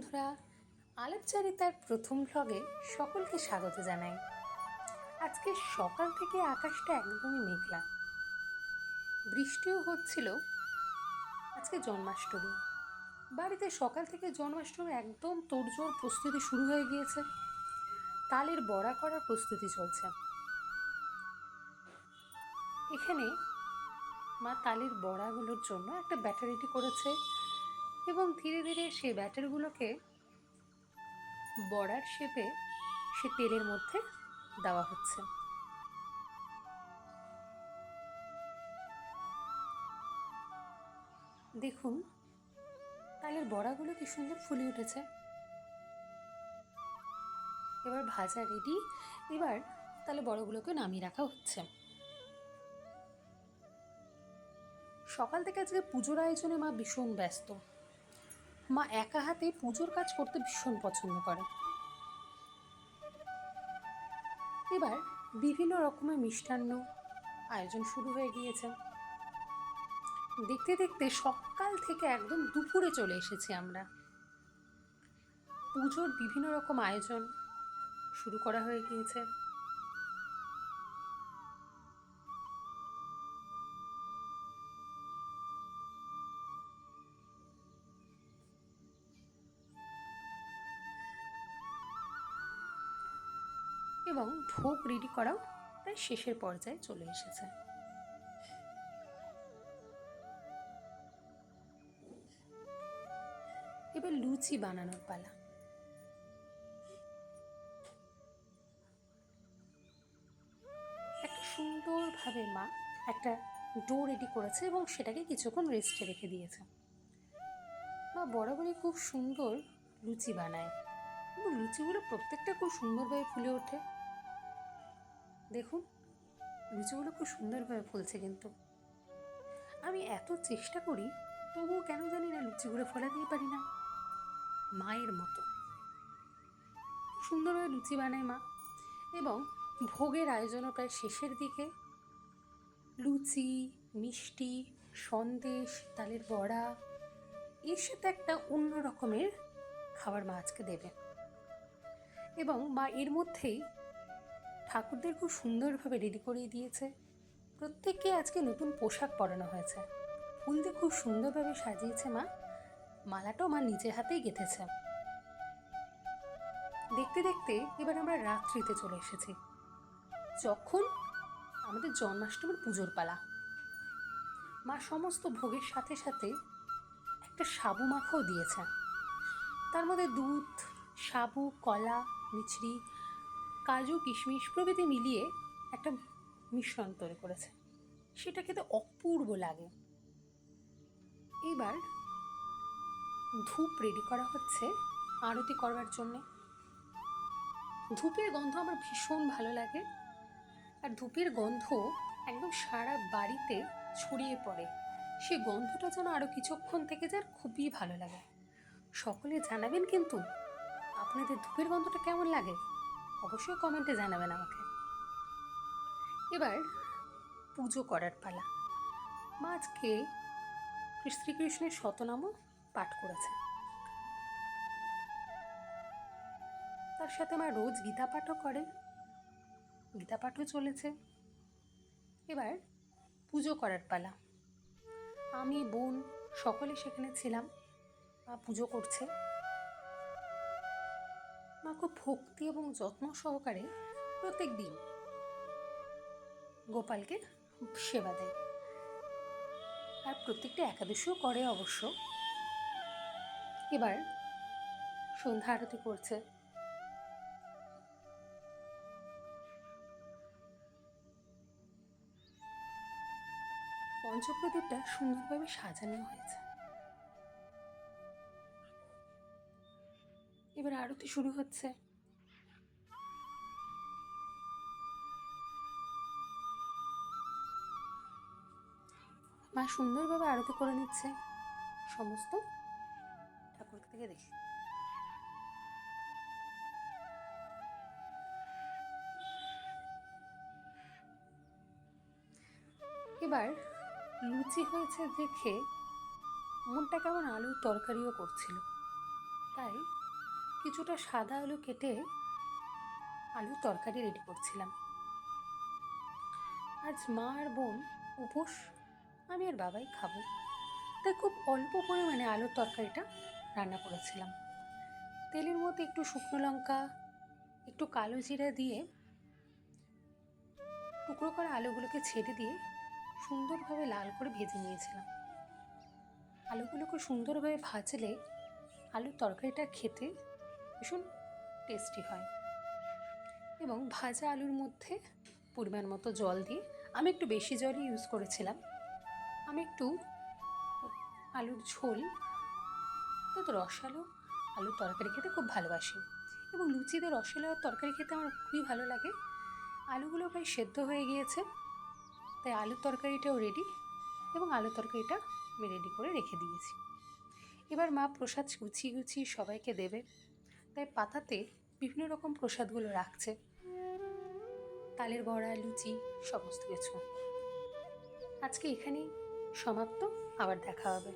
বন্ধুরা, আলাপচারিতার প্রথম ভ্লগে সকলকে স্বাগত জানাই। আজকে সকাল থেকে আকাশটা একদমই মেঘলা, বৃষ্টিও হচ্ছিল। আজকে জন্মাষ্টমী, বাড়িতে সকাল থেকে জন্মাষ্টমী একদম তোড়জোড় প্রস্তুতি শুরু হয়ে গিয়েছে। তালের বড়া করার প্রস্তুতি চলছে। এখানে মা তালের বড়াগুলোর জন্য একটা ব্যাটার রেডি করেছে এবং ধীরে ধীরে সেই ব্যাটারগুলোকে বড়ার শেপে সে তেলের মধ্যে দেওয়া হচ্ছে। দেখুন তালের বড়াগুলো কি সুন্দর ফুলে উঠেছে। এবার ভাজা রেডি। এবার তাহলে বড়াগুলোকে নামিয়ে রাখা হচ্ছে। সকাল থেকে আজকে পুজোর আয়োজনে মা ভীষণ ব্যস্ত। মা একা হাতে পুজোর কাজ করতে ভীষণ পছন্দ করে। এবার বিভিন্ন রকমের মিষ্টান্ন আয়োজন শুরু হয়ে গিয়েছে। দেখতে দেখতে সকাল থেকে একদম দুপুরে চলে এসেছি আমরা। পুজোর বিভিন্ন রকম আয়োজন শুরু করা হয়ে গিয়েছে। এবং ভোগ রেডি করাও প্রায় শেষের পর্যায়ে চলে এসেছে। এবার লুচি বানানোর পালা। একটা সুন্দরভাবে মা একটা ডো রেডি করেছে এবং সেটাকে কিছুক্ষণ রেস্টে রেখে দিয়েছে। মা বরাবরই খুব সুন্দর লুচি বানায় এবং লুচিগুলো প্রত্যেকটা খুব সুন্দরভাবে ফুলে ওঠে। দেখুন লুচিগুলো খুব সুন্দরভাবে ফুলছে, কিন্তু আমি এত চেষ্টা করি তবুও কেন জানি না লুচিগুলো ফোলাতেই পারি না। মায়ের মতো সুন্দরভাবে লুচি বানায় মা। এবং ভোগের আয়োজনও প্রায় শেষের দিকে। লুচি, মিষ্টি, সন্দেশ, তালের বড়া, এর সাথে একটা অন্য রকমের খাবার মা আজকে দেবে। এবং মা এর মধ্যেই ঠাকুরদের খুব সুন্দরভাবে রেডি করিয়ে দিয়েছে। প্রত্যেককে আজকে নতুন পোশাক পরানো হয়েছে। ফুল দিয়ে খুব সুন্দরভাবে সাজিয়েছে মা। মালাটাও মা নিজের হাতেই গেঁথেছে। দেখতে দেখতে এবার আমরা রাত্রিতে চলে এসেছি, যখন আমাদের জন্মাষ্টমীর পুজোর পালা। মা সমস্ত ভোগের সাথে সাথে একটা সাবু মাখাও দিয়েছে। তার মধ্যে দুধ, সাবু, কলা, মিছরি, কাজু, কিশমিশ প্রভৃতি মিলিয়ে একটা মিশ্রণ তৈরি করেছে। সেটা খেতে অপূর্ব লাগে। এবার ধূপ রেডি করা হচ্ছে আরতি করবার জন্যে। ধূপের গন্ধ আমার ভীষণ ভালো লাগে, আর ধূপের গন্ধ একদম সারা বাড়িতে ছড়িয়ে পড়ে। সেই গন্ধটা যেন আরও কিছুক্ষণ থেকে যায়, খুবই ভালো লাগে। সকলে জানাবেন কিন্তু আপনাদের ধূপের গন্ধটা কেমন লাগে, অবশ্যই কমেন্টে জানাবেন আমাকে। এবার পুজো করার পালা। মা আজকে শ্রীকৃষ্ণের শতনামও পাঠ করেছে। তার সাথে মা রোজ গীতা পাঠও করে, গীতা পাঠও চলেছে। এবার পুজো করার পালা। আমি, বোন সকলে সেখানে ছিলাম। মা পুজো করছে। মা খুব ভক্তি এবং যত্ন সহকারে প্রত্যেক দিন গোপালকে সেবা দেয়, আর প্রত্যেকটা একাদশীও করে অবশ্য। এবার সন্ধ্যা আরতি করছে। পঞ্চপ্রদীপটা সুন্দরভাবে সাজানো হয়েছে। এবার আরতি শুরু হচ্ছে। মা সুন্দরভাবে আরতি করে নিচ্ছে সমস্ত ঠাকুর থেকে দেখে। এবার লুচি হয়েছে দেখে মনটা কেমন আলুর তরকারিও করছিল। তাই কিছুটা সাদা আলু কেটে আলুর তরকারি রেডি করছিলাম। আজ মা আর বোন উপোস, আমি আর বাবাই খাবো, তাই খুব অল্প পরিমাণে আলুর তরকারিটা রান্না করেছিলাম। তেলের মধ্যে একটু শুকনো লঙ্কা, একটু কালো জিরা দিয়ে টুকরো করা আলুগুলোকে ছেড়ে দিয়ে সুন্দরভাবে লাল করে ভেজে নিয়েছিলাম। আলুগুলোকে সুন্দরভাবে ভাজলে আলুর তরকারিটা খেতে ভীষণ টেস্টি হয়। এবং ভাজা আলুর মধ্যে পরিমাণ মতো জল দিয়ে, আমি একটু বেশি জলই ইউজ করেছিলাম। আমি একটু আলুর ঝোল তো রসালো আলুর তরকারি খেতে খুব ভালোবাসি, এবং লুচিতে রসালো তরকারি খেতে আমার খুবই ভালো লাগে। আলুগুলো প্রায় সেদ্ধ হয়ে গিয়েছে, তাই আলুর তরকারিটাও রেডি, এবং আলুর তরকারিটা আমি রেডি করে রেখে দিয়েছি। এবার মা প্রসাদ গুছিয়ে গুছিয়ে সবাইকে দেবে, তাই পাতাতে বিভিন্ন রকম প্রসাদগুলো রাখছে, তালের বড়া, লুচি, সমস্ত কিছু। আজকে এখানেই সমাপ্ত, আবার দেখা হবে।